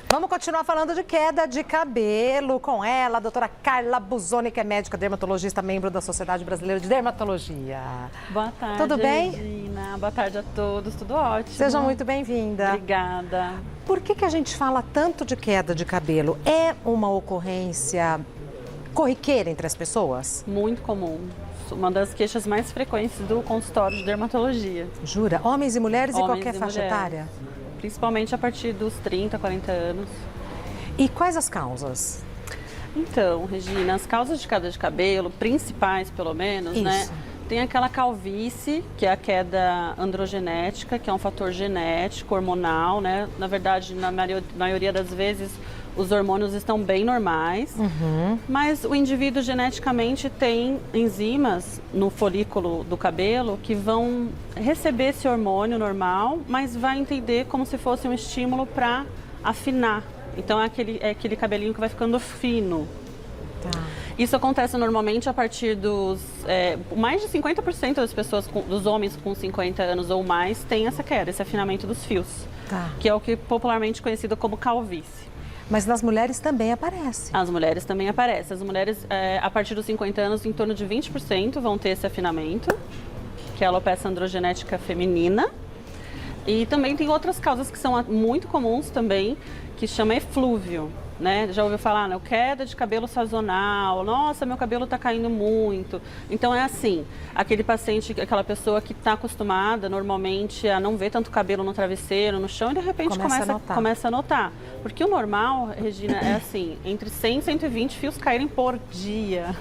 Vamos continuar falando de queda de cabelo com ela, a doutora Carla Buzoni, que é médica dermatologista, membro da Sociedade Brasileira de Dermatologia. Boa tarde, Tudo bem? Regina. Boa tarde a todos, tudo ótimo. Seja muito bem-vinda. Obrigada. Por que a gente fala tanto de queda de cabelo? É uma ocorrência corriqueira entre as pessoas? Muito comum. Uma das queixas mais frequentes do consultório de dermatologia. Jura? Homens e mulheres e Homens qualquer e faixa mulheres. etária? Principalmente a partir dos 30, 40 anos. E quais as causas? Então, Regina, as causas de queda de cabelo, principais pelo menos, né? Isso. Tem aquela calvície, que é a queda androgenética, que é um fator genético, hormonal, né? Na verdade, na maioria das vezes, os hormônios estão bem normais, mas o indivíduo geneticamente tem enzimas no folículo do cabelo que vão receber esse hormônio normal, mas vai entender como se fosse um estímulo para afinar. Então é aquele cabelinho que vai ficando fino. Tá. Isso acontece normalmente a partir dos... mais de 50% das pessoas, dos homens com 50 anos ou mais, tem essa queda, esse afinamento dos fios, Tá. que é o que é popularmente conhecido como calvície. Mas nas mulheres também aparece. As mulheres também aparecem. As mulheres, a partir dos 50 anos, em torno de 20% vão ter esse afinamento, que é a alopecia androgenética feminina. E também tem outras causas que são muito comuns também, que chama eflúvio, né? Já ouviu falar, né? Queda de cabelo sazonal, nossa, meu cabelo está caindo muito. Então é assim, aquele paciente, aquela pessoa que está acostumada normalmente a não ver tanto cabelo no travesseiro, no chão, e de repente começa a notar. Porque o normal, Regina, é assim, entre 100 e 120 fios caírem por dia.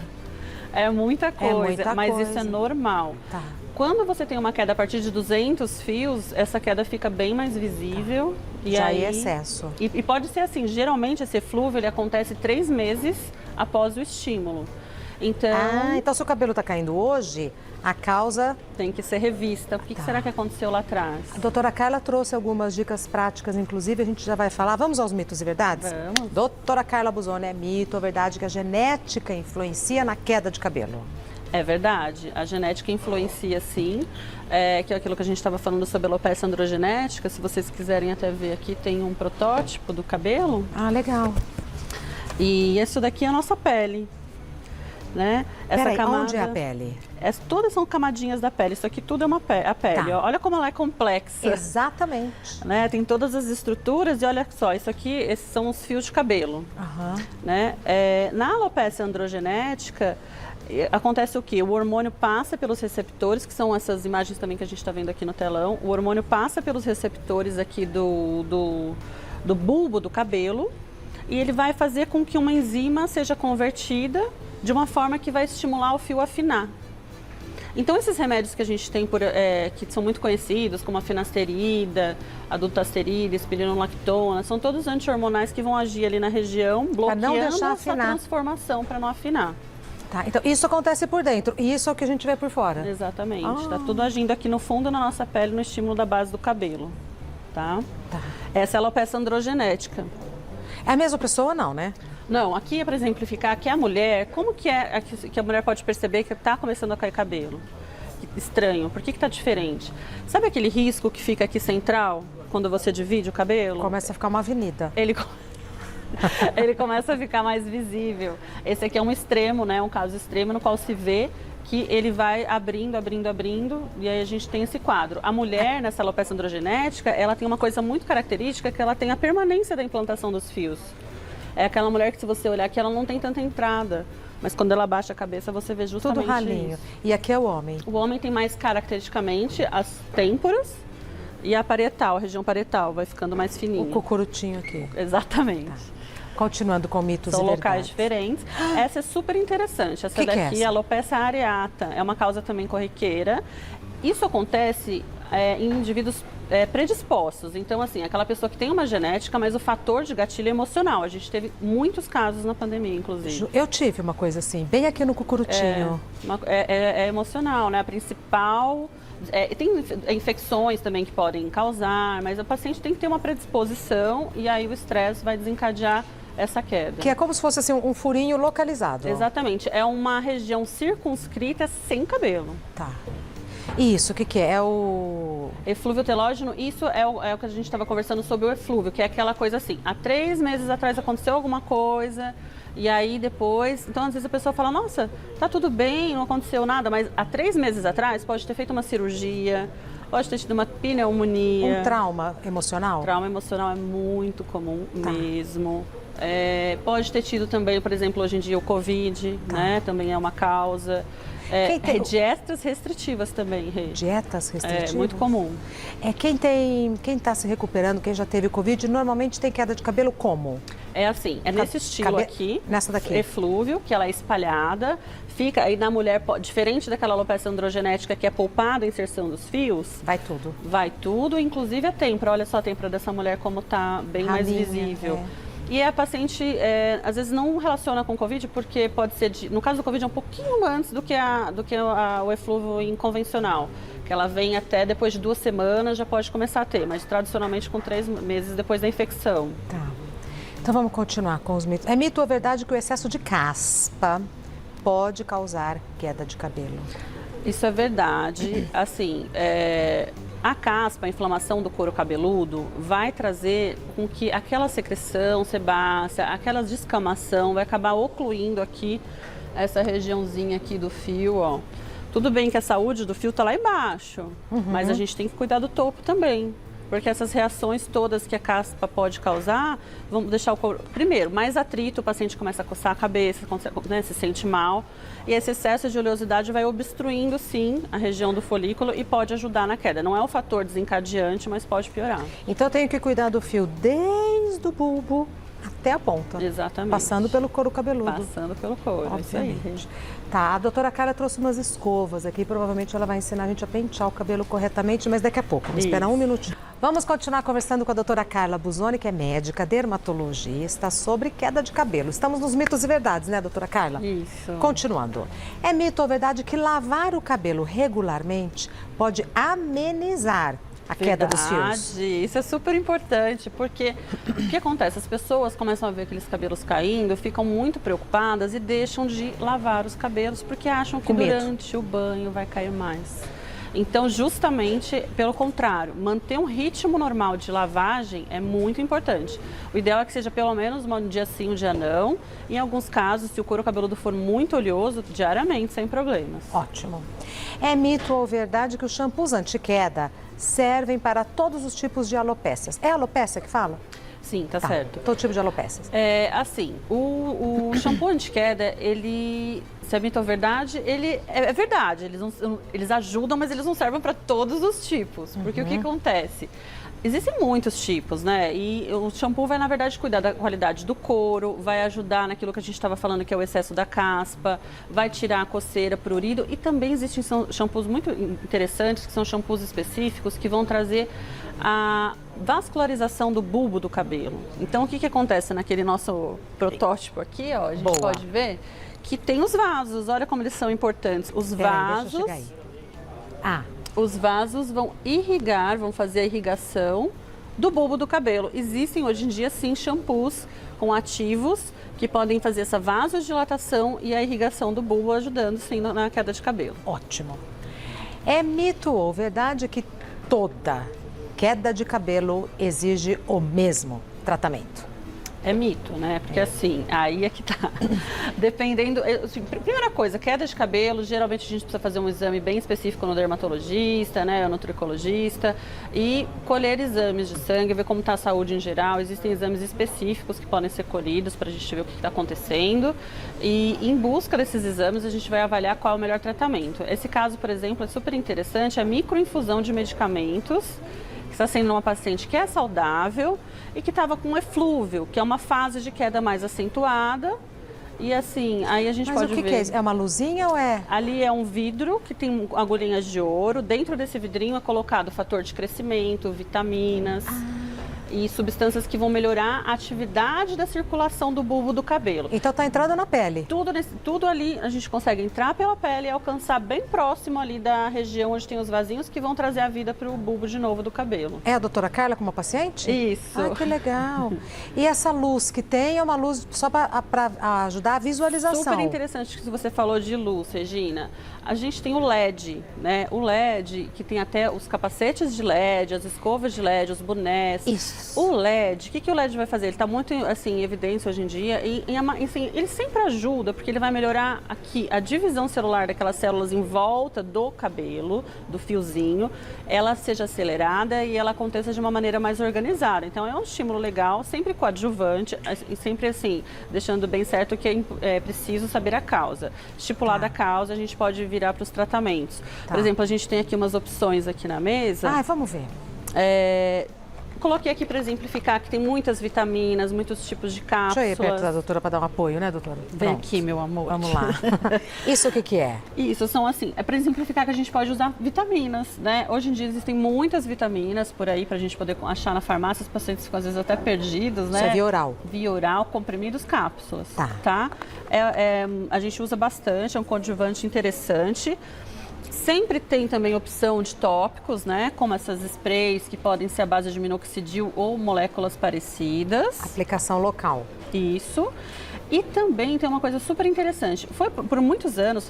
É muita coisa, mas isso é normal. Tá. Quando você tem uma queda a partir de 200 fios, essa queda fica bem mais visível. E Já aí, é excesso. E pode ser assim, geralmente esse eflúvio ele acontece 3 meses após o estímulo. Então, então se o cabelo está caindo hoje, a causa... tem que ser revista. O que será que aconteceu lá atrás? A doutora Carla trouxe algumas dicas práticas, inclusive a gente já vai falar. Vamos aos mitos e verdades? Vamos. Doutora Carla Buzoni, é mito ou verdade que a genética influencia na queda de cabelo? É verdade, a genética influencia sim, que é aquilo que a gente estava falando sobre a alopecia androgenética. Se vocês quiserem até ver aqui, tem um protótipo do cabelo. Ah, legal. E isso daqui é a nossa pele, né? Peraí, onde é a pele? Todas são camadinhas da pele, isso aqui tudo é a pele. Tá. Olha como ela é complexa. Exatamente. Né? Tem todas as estruturas e olha só, isso aqui, esses são os fios de cabelo. Né? Na alopecia androgenética, acontece o quê? O hormônio passa pelos receptores, que são essas imagens também que a gente está vendo aqui no telão. O hormônio passa pelos receptores aqui do bulbo do cabelo e ele vai fazer com que uma enzima seja convertida de uma forma que vai estimular o fio a afinar. Então, esses remédios que a gente tem, que são muito conhecidos, como a finasterida, a dutasterida, espironolactona, são todos anti-hormonais que vão agir ali na região, bloqueando essa transformação para não afinar. Tá, então isso acontece por dentro e isso é o que a gente vê por fora. Exatamente, está tudo agindo aqui no fundo da nossa pele, no estímulo da base do cabelo, tá? Essa é a alopecia androgenética. É a mesma pessoa não, né? Não, aqui é para exemplificar que a mulher, como que é que a mulher pode perceber que está começando a cair cabelo? Estranho, por que está diferente? Sabe aquele risco que fica aqui central, quando você divide o cabelo? Começa a ficar uma avenida. Ele começa a ficar mais visível. Esse aqui é um extremo, né? Um caso extremo no qual se vê que ele vai abrindo, e aí a gente tem esse quadro. A mulher, nessa alopecia androgenética, ela tem uma coisa muito característica, que ela tem a permanência da implantação dos fios. É aquela mulher que, se você olhar aqui, ela não tem tanta entrada, mas quando ela baixa a cabeça, você vê justamente tudo ralinho. Isso. E aqui é o homem? O homem tem mais caracteristicamente as têmporas e a parietal, a região parietal, vai ficando mais fininha. O cucurutinho aqui. Exatamente. Tá. Continuando com mitos São e verdades. locais diferentes. Essa é super interessante. Essa daqui é a alopecia areata. É uma causa também corriqueira. Isso acontece em indivíduos predispostos. Então, assim, aquela pessoa que tem uma genética, mas o fator de gatilho é emocional. A gente teve muitos casos na pandemia, inclusive. Eu tive uma coisa assim, bem aqui no cucurutinho. É emocional, né? A principal... tem infecções também que podem causar, mas o paciente tem que ter uma predisposição e aí o estresse vai desencadear essa queda. Que é como se fosse assim, um furinho localizado. Exatamente. É uma região circunscrita sem cabelo. Tá. Isso, o que é? É o... Eflúvio telógeno, isso é o que a gente estava conversando sobre o eflúvio, que é aquela coisa assim, há 3 meses atrás aconteceu alguma coisa, e aí depois, então às vezes a pessoa fala, nossa, tá tudo bem, não aconteceu nada, mas há 3 meses atrás pode ter feito uma cirurgia, pode ter tido uma pneumonia. Um trauma emocional? Trauma emocional é muito comum mesmo. Pode ter tido também, por exemplo, hoje em dia o Covid, né? Também é uma causa. Dietas restritivas também, Rê. Dietas restritivas? É muito comum. Quem está se recuperando, quem já teve Covid, normalmente tem queda de cabelo como? É assim, nesse estilo aqui, nessa daqui. Eflúvio, que ela é espalhada, fica aí na mulher, diferente daquela alopecia androgenética que é poupada a inserção dos fios. Vai tudo. Vai tudo, inclusive a têmpora. Olha só a têmpora dessa mulher como tá bem mais visível. E a paciente, às vezes, não relaciona com o Covid, porque pode ser, no caso do Covid, é um pouquinho antes do que o eflúvio inconvencional, que ela vem até depois de 2 semanas, já pode começar a ter, mas tradicionalmente com 3 meses depois da infecção. Tá. Então vamos continuar com os mitos. É mito ou verdade que o excesso de caspa pode causar queda de cabelo? Isso é verdade. Assim, a caspa, a inflamação do couro cabeludo, vai trazer com que aquela secreção sebácea, aquela descamação, vai acabar ocluindo aqui essa regiãozinha aqui do fio, ó. Tudo bem que a saúde do fio tá lá embaixo, mas a gente tem que cuidar do topo também. Porque essas reações todas que a caspa pode causar, vão deixar o couro... Primeiro, mais atrito, o paciente começa a coçar a cabeça, né, se sente mal. E esse excesso de oleosidade vai obstruindo, sim, a região do folículo e pode ajudar na queda. Não é o fator desencadeante, mas pode piorar. Então, eu tenho que cuidar do fio desde o bulbo até a ponta. Exatamente. Passando pelo couro cabeludo. Passando pelo couro, obviamente. Isso aí. Tá, a doutora Carla trouxe umas escovas aqui, provavelmente ela vai ensinar a gente a pentear o cabelo corretamente, mas daqui a pouco, vamos esperar um minutinho. Vamos continuar conversando com a doutora Carla Busoni, que é médica, dermatologista, sobre queda de cabelo. Estamos nos mitos e verdades, né, doutora Carla? Isso. Continuando. É mito ou verdade que lavar o cabelo regularmente pode amenizar a queda dos fios? Isso é super importante, porque o que acontece? As pessoas começam a ver aqueles cabelos caindo, ficam muito preocupadas e deixam de lavar os cabelos, porque acham que durante o banho vai cair mais. Então, justamente, pelo contrário, manter um ritmo normal de lavagem é muito importante. O ideal é que seja pelo menos um dia sim, um dia não. Em alguns casos, se o couro cabeludo for muito oleoso, diariamente, sem problemas. Ótimo. É mito ou verdade que os shampoos anti-queda servem para todos os tipos de alopécias? É alopécia que fala? Sim, tá certo. Todo tipo de alopécias. Assim, o shampoo anti-queda, se é mito ou verdade, ele é verdade. Eles ajudam, mas eles não servem para todos os tipos. Porque o que acontece? Existem muitos tipos, né? E o shampoo vai, na verdade, cuidar da qualidade do couro, vai ajudar naquilo que a gente estava falando, que é o excesso da caspa, vai tirar a coceira, prurido. E também existem shampoos muito interessantes, que são shampoos específicos, que vão trazer a vascularização do bulbo do cabelo. Então, o que acontece naquele nosso protótipo aqui, ó, a gente pode ver que tem os vasos. Olha como eles são importantes. Os vasos... Os vasos vão irrigar, vão fazer a irrigação do bulbo do cabelo. Existem hoje em dia, sim, shampoos com ativos que podem fazer essa vasodilatação e a irrigação do bulbo, ajudando, sim, na queda de cabelo. Ótimo. É mito ou verdade que toda queda de cabelo exige o mesmo tratamento? É mito, né? Porque assim, aí é que tá. Dependendo... Assim, primeira coisa, queda de cabelo, geralmente a gente precisa fazer um exame bem específico no dermatologista, né? No tricologista. E colher exames de sangue, ver como está a saúde em geral. Existem exames específicos que podem ser colhidos para a gente ver o que está acontecendo. E em busca desses exames, a gente vai avaliar qual é o melhor tratamento. Esse caso, por exemplo, é super interessante, é a microinfusão de medicamentos. Está sendo uma paciente que é saudável e que estava com eflúvio, que é uma fase de queda mais acentuada. E assim, aí a gente pode ver... Mas o que é isso? É uma luzinha ou é... Ali é um vidro que tem agulhinhas de ouro. Dentro desse vidrinho é colocado fator de crescimento, vitaminas. e substâncias que vão melhorar a atividade da circulação do bulbo do cabelo. Então tá entrando na pele. Tudo ali a gente consegue entrar pela pele e alcançar bem próximo ali da região onde tem os vasinhos que vão trazer a vida para o bulbo de novo do cabelo. É a doutora Carla como paciente? Isso. Ah, que legal. E essa luz que tem é uma luz só para ajudar a visualização. Super interessante que você falou de luz, Regina. A gente tem o LED, né? O LED, que tem até os capacetes de LED, as escovas de LED, os bonés. Isso. O LED, o que o LED vai fazer? Ele está muito assim, em evidência hoje em dia e assim, ele sempre ajuda, porque ele vai melhorar aqui a divisão celular daquelas células em volta do cabelo, do fiozinho, ela seja acelerada e ela aconteça de uma maneira mais organizada. Então, é um estímulo legal, sempre coadjuvante e sempre assim, deixando bem certo que é preciso saber a causa. Estipulada a causa, a gente pode virar para os tratamentos. Por exemplo, a gente tem aqui umas opções aqui na mesa. Ah, vamos ver. Coloquei aqui para exemplificar que tem muitas vitaminas, muitos tipos de cápsulas. Deixa eu ir perto da doutora para dar um apoio, né, doutora? Vem aqui, meu amor. Vamos lá. Isso o que é? Isso, são assim, é para exemplificar que a gente pode usar vitaminas, né? Hoje em dia existem muitas vitaminas por aí para a gente poder achar na farmácia, os pacientes ficam às vezes até perdidos, né? Isso é via oral? Via oral, comprimidos, cápsulas, tá? A gente usa bastante, é um coadjuvante interessante. Sempre tem também opção de tópicos, né? Como essas sprays que podem ser à base de minoxidil ou moléculas parecidas. Aplicação local. Isso. E também tem uma coisa super interessante. Foi por muitos anos,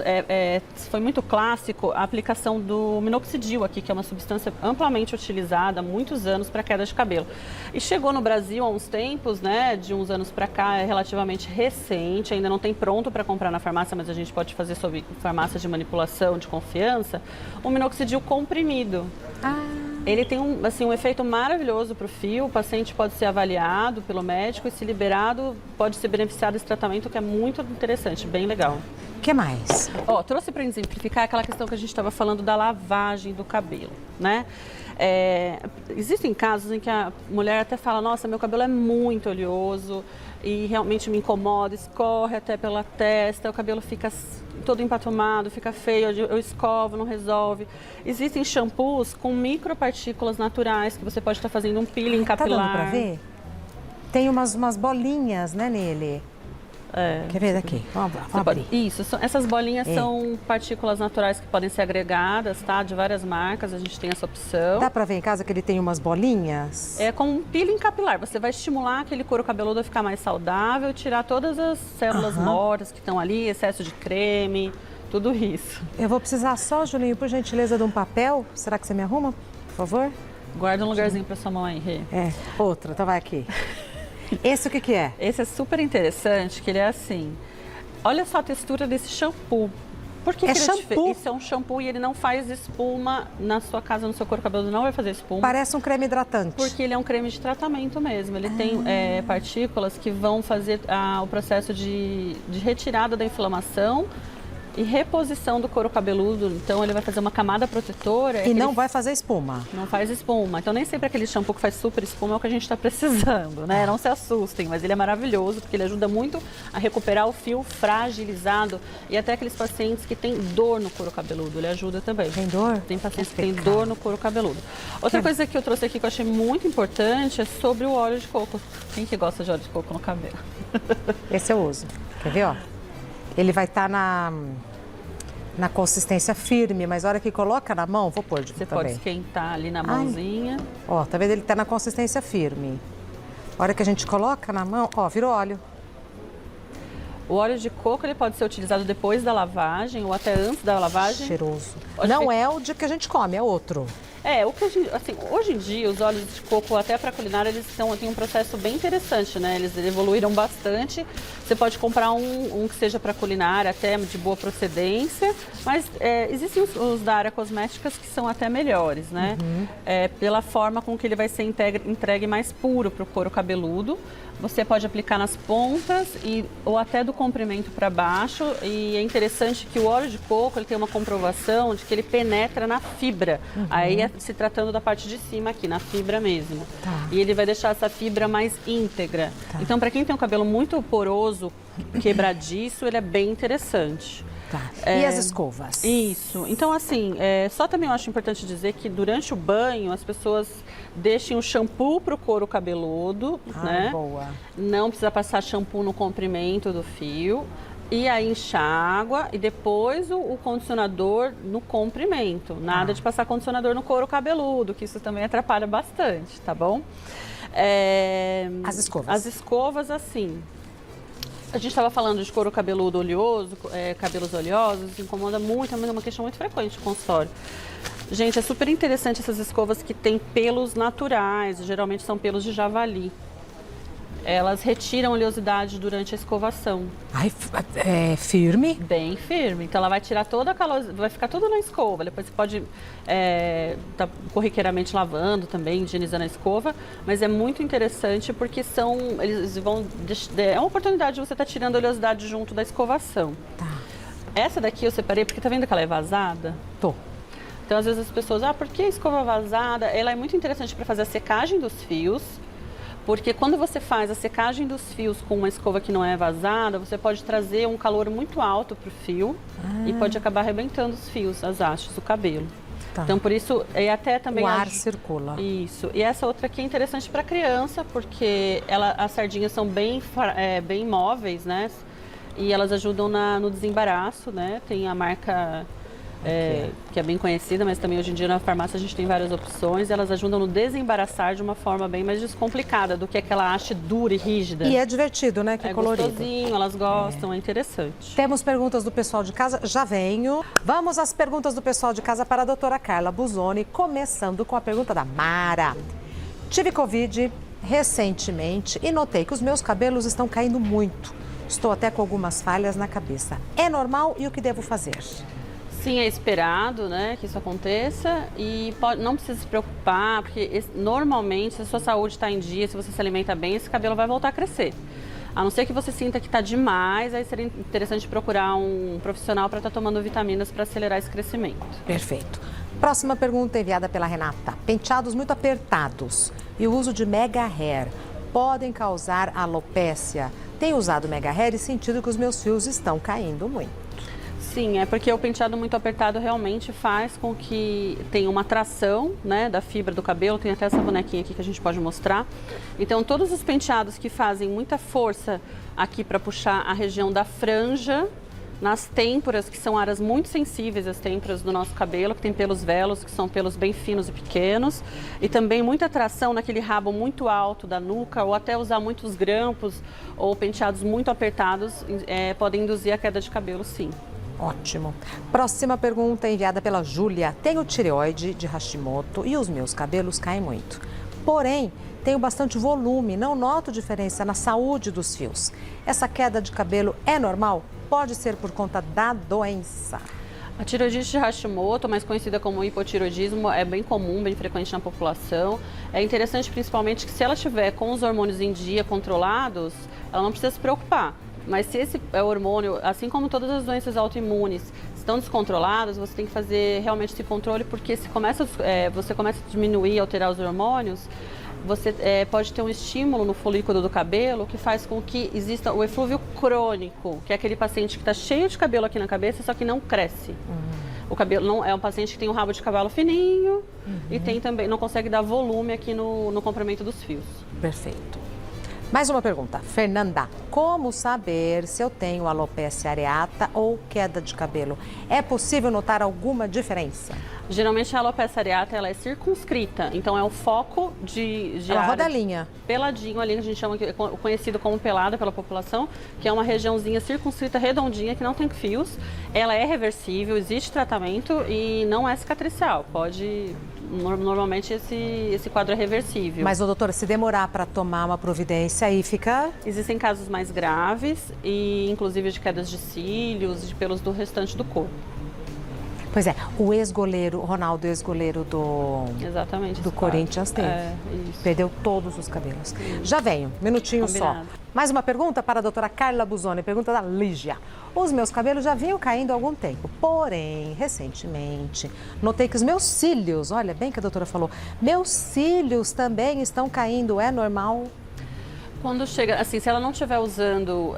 foi muito clássico a aplicação do minoxidil aqui, que é uma substância amplamente utilizada há muitos anos para queda de cabelo. E chegou no Brasil há uns tempos, né, de uns anos para cá, é relativamente recente, ainda não tem pronto para comprar na farmácia, mas a gente pode fazer sob farmácia de manipulação de confiança, o minoxidil comprimido. Ele tem um efeito maravilhoso para o fio, o paciente pode ser avaliado pelo médico e, se liberado, pode ser beneficiado desse tratamento, que é muito interessante, bem legal. O que mais? Trouxe para exemplificar aquela questão que a gente estava falando da lavagem do cabelo, né? Existem casos em que a mulher até fala, nossa, meu cabelo é muito oleoso e realmente me incomoda, escorre até pela testa, o cabelo fica todo empatumado, fica feio, eu escovo, não resolve. Existem shampoos com micropartículas naturais que você pode estar fazendo um peeling capilar. Tá dando pra ver? Tem umas bolinhas, né, nele. Quer ver daqui? Vamos abrir. Isso, essas bolinhas são partículas naturais que podem ser agregadas, tá? De várias marcas, a gente tem essa opção. Dá pra ver em casa que ele tem umas bolinhas? É como um peeling capilar, você vai estimular aquele couro cabeludo a ficar mais saudável, tirar todas as células mortas que estão ali, excesso de creme, tudo isso. Eu vou precisar só, Julinho, por gentileza, de um papel. Será que você me arruma, por favor? Guarda um lugarzinho pra sua mão aí, Rê. Outra, então vai aqui. Esse o que é? Esse é super interessante, que ele é assim. Olha só a textura desse shampoo. Por que ele shampoo? Isso é um shampoo e ele não faz espuma na sua casa, no seu couro cabeludo, não vai fazer espuma. Parece um creme hidratante. Porque ele é um creme de tratamento mesmo. Ele tem partículas que vão fazer o processo de retirada da inflamação e reposição do couro cabeludo. Então, ele vai fazer uma camada protetora. E não vai fazer espuma. Não faz espuma. Então, nem sempre aquele shampoo que faz super espuma é o que a gente está precisando, né? Não se assustem, mas ele é maravilhoso porque ele ajuda muito a recuperar o fio fragilizado e até aqueles pacientes que têm dor no couro cabeludo, ele ajuda também. Tem dor? Tem pacientes que têm dor no couro cabeludo. Outra coisa que eu trouxe aqui que eu achei muito importante é sobre o óleo de coco. Quem que gosta de óleo de coco no cabelo? Esse eu uso. Quer ver, ó? Ele vai estar na consistência firme, mas a hora que coloca na mão, vou pôr Você também. pode esquentar ali na mãozinha. Ó, tá vendo? Ele tá na consistência firme. A hora que a gente coloca na mão, ó, virou óleo. O óleo de coco ele pode ser utilizado depois da lavagem ou até antes da lavagem. Cheiroso. Não é o de que a gente come, é outro. O que a gente, assim, hoje em dia os óleos de coco até para culinária eles têm um processo bem interessante, né? Eles evoluíram bastante. Você pode comprar um que seja para culinária até de boa procedência, mas existem os da área cosméticas que são até melhores, né? Pela forma com que ele vai ser entregue mais puro para o couro cabeludo. Você pode aplicar nas pontas ou até do comprimento para baixo. E é interessante que o óleo de coco ele tem uma comprovação de que ele penetra na fibra. Aí se tratando da parte de cima aqui, na fibra mesmo. E ele vai deixar essa fibra mais íntegra. Então, para quem tem um cabelo muito poroso, quebradiço, ele é bem interessante. Tá. E as escovas? Isso. Então, assim, só também eu acho importante dizer que durante o banho as pessoas deixem o shampoo para o couro cabeludo, né? Boa. Não precisa passar shampoo no comprimento do fio. E aí enxágua e depois o condicionador no comprimento. Nada de passar condicionador no couro cabeludo, que isso também atrapalha bastante, tá bom? As escovas? As escovas, assim... A gente estava falando de couro cabeludo oleoso, cabelos oleosos, incomoda muito, é uma questão muito frequente no consultório. Gente, é super interessante essas escovas que têm pelos naturais, geralmente são pelos de javali. Elas retiram oleosidade durante a escovação. Ai, é firme? Bem firme. Então ela vai tirar toda a calorosidade, vai ficar tudo na escova. Depois você pode estar corriqueiramente lavando também, higienizando a escova. Mas é muito interessante porque eles vão... É uma oportunidade de você estar tirando a oleosidade junto da escovação. Tá. Essa daqui eu separei porque tá vendo que ela é vazada? Tô. Então às vezes as pessoas, por que a escova vazada? Ela é muito interessante para fazer a secagem dos fios. Porque quando você faz a secagem dos fios com uma escova que não é vazada, você pode trazer um calor muito alto para o fio e pode acabar arrebentando os fios, as hastes do cabelo. Tá. Então, por isso, e até também... O ar circula. Isso. E essa outra aqui é interessante para criança, porque as sardinhas são bem móveis, né? E elas ajudam no desembaraço, né? Tem a marca... que é bem conhecida, mas também hoje em dia na farmácia a gente tem várias opções e elas ajudam no desembaraçar de uma forma bem mais descomplicada do que aquela haste dura e rígida. E é divertido, né? Que colorido. Gostosinho, elas gostam, é interessante. Temos perguntas do pessoal de casa? Já venho. Vamos às perguntas do pessoal de casa para a doutora Carla Buzoni, começando com a pergunta da Mara. Tive Covid recentemente e notei que os meus cabelos estão caindo muito. Estou até com algumas falhas na cabeça. É normal e o que devo fazer? Sim, é esperado, né, que isso aconteça e não precisa se preocupar, porque normalmente, se a sua saúde está em dia, se você se alimenta bem, esse cabelo vai voltar a crescer. A não ser que você sinta que está demais, aí seria interessante procurar um profissional para estar tomando vitaminas para acelerar esse crescimento. Perfeito. Próxima pergunta enviada pela Renata. Penteados muito apertados e o uso de mega hair podem causar alopécia? Tenho usado mega hair e sentido que os meus fios estão caindo muito. Sim, é porque o penteado muito apertado realmente faz com que tenha uma tração, né, da fibra do cabelo. Tem até essa bonequinha aqui que a gente pode mostrar. Então, todos os penteados que fazem muita força aqui para puxar a região da franja, nas têmporas, que são áreas muito sensíveis, as têmporas do nosso cabelo, que tem pelos velos, que são pelos bem finos e pequenos, e também muita tração naquele rabo muito alto da nuca, ou até usar muitos grampos ou penteados muito apertados, podem induzir a queda de cabelo, sim. Ótimo. Próxima pergunta enviada pela Júlia. Tenho tireoide de Hashimoto e os meus cabelos caem muito. Porém, tenho bastante volume, não noto diferença na saúde dos fios. Essa queda de cabelo é normal? Pode ser por conta da doença? A tireoidite de Hashimoto, mais conhecida como hipotireoidismo, é bem comum, bem frequente na população. É interessante principalmente que se ela estiver com os hormônios em dia controlados, ela não precisa se preocupar. Mas se esse hormônio, assim como todas as doenças autoimunes, estão descontroladas, você tem que fazer realmente esse controle, porque se você começa a diminuir, alterar os hormônios, você pode ter um estímulo no folículo do cabelo que faz com que exista o eflúvio crônico, que é aquele paciente que está cheio de cabelo aqui na cabeça, só que não cresce. O cabelo não é um paciente que tem um rabo de cavalo fininho e tem também não consegue dar volume aqui no comprimento dos fios. Perfeito. Mais uma pergunta. Fernanda, como saber se eu tenho alopecia areata ou queda de cabelo? É possível notar alguma diferença? Geralmente a alopecia areata ela é circunscrita, então é o foco de uma rodelinha. Peladinho ali, que a gente chama, conhecido como pelada pela população, que é uma regiãozinha circunscrita, redondinha, que não tem fios. Ela é reversível, existe tratamento e não é cicatricial. Normalmente esse quadro é reversível. Mas, doutora, se demorar para tomar uma providência, aí fica... Existem casos mais graves, e inclusive de quedas de cílios e de pelos do restante do corpo. Pois é, o ex-goleiro, Ronaldo, ex-goleiro do Corinthians, teve. Perdeu todos os cabelos. Já venho, minutinho Combinado. Só. Mais uma pergunta para a doutora Carla Buzoni, pergunta da Lígia. Os meus cabelos já vinham caindo há algum tempo, porém, recentemente, notei que os meus cílios, olha bem que a doutora falou, meus cílios também estão caindo, é normal? Quando chega, assim, se ela não estiver usando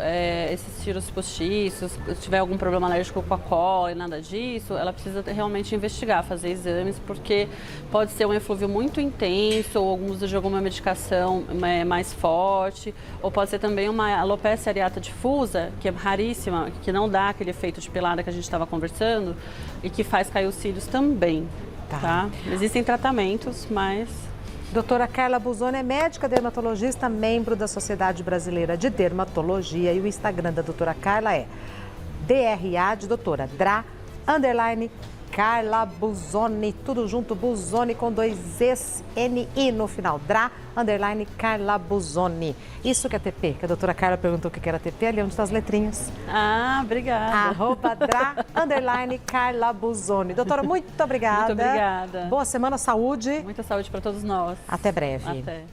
esses cílios postiços, tiver algum problema alérgico com a cola e nada disso, ela precisa realmente investigar, fazer exames, porque pode ser um eflúvio muito intenso ou algum uso de alguma medicação mais forte, ou pode ser também uma alopecia areata difusa, que é raríssima, que não dá aquele efeito de pelada que a gente estava conversando e que faz cair os cílios também, tá? Existem tratamentos, mas... Doutora Carla Busoni é médica dermatologista, membro da Sociedade Brasileira de Dermatologia, e o Instagram da doutora Carla é DRA de doutora, DRA, _ Carla Busoni, tudo junto, Busoni com 2 Es, N-I no final, DRA, _ Carla Busoni. Isso que é TP, que a doutora Carla perguntou o que era TP, ali onde estão as letrinhas. Ah, obrigada. @DRA, _ Carla Busoni. Doutora, muito obrigada. Muito obrigada. Boa semana, saúde. Muita saúde para todos nós. Até breve. Até.